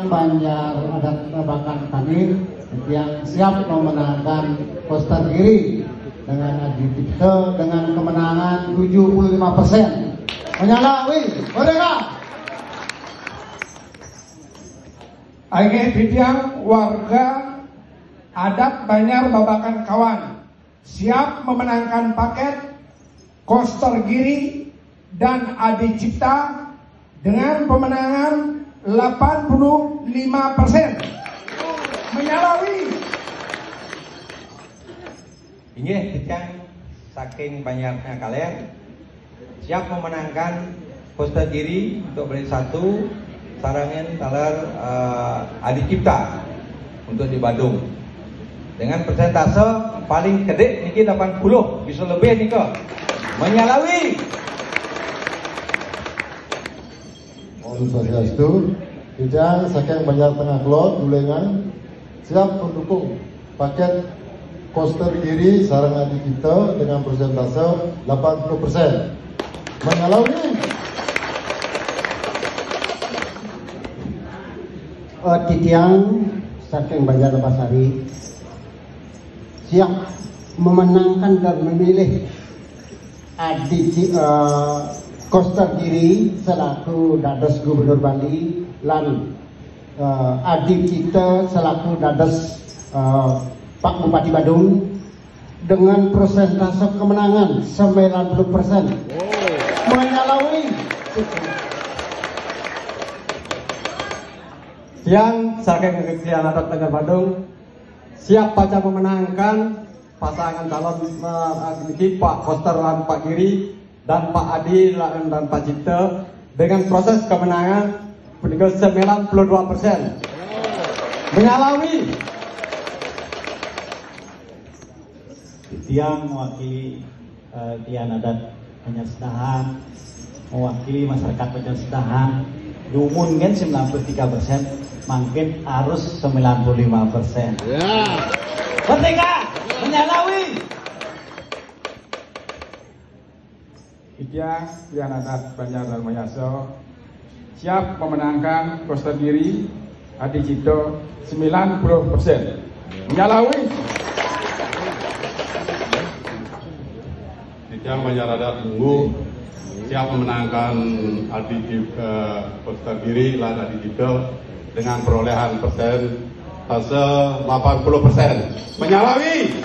Tiang Banjar Adat Babakan Tanir yang siap memenangkan Koster Giri dengan Adi Cipto dengan kemenangan 75%. Menyalawi, merdeka. Aige Tiang warga adat Banjar Babakan Kawan siap memenangkan paket Koster Giri dan Adi Cipta dengan pemenangan 85%. Menyalawi. Inggih Tiang saking banyaknya kalian siap memenangkan Koster Giri untuk beli 1 sarangin talar Adi Cipta untuk di Bandung dengan persentase paling gede niki 80 bisa lebih nih kok. Menyalawi. Om Swastiastu. Tiang saking Banjar Tengah Klot Dulengan siap mendukung paket Koster Giri sarang Adi Cipta dengan persentase 80%. Menyalawi. Titiang saking Banjar Lebasari siap memenangkan dan memilih Koster Giri selaku dados Gubernur Bali lan Adi Cipta selaku dados Pak Bupati Badung dengan persentase kemenangan 90%. Menyalawi. Tiang saking Kekecilian Adat Banjar Badung siap baca memenangkan pasangan calon Pak Koster dan Pak Giri dan Pak Adi dan Pak Cipta dengan proses kemenangan 92%. Menyalawi. Tiang mewakili Tiang Adat Banjar Sedahan, mewakili masyarakat Banjar Sedahan, diumumkan 93%. Makin harus 95%. Merdeka. Menyalawi. Tiang Adat Banjar dan Mayaso siap memenangkan Koster Giri Adi Cipto 90%. Menyalawi. Tiang Banjar Adat Tunggu siap memenangkan Koster Giri dan Adi Cipto dengan perolehan persentase 80%. Menyalawi.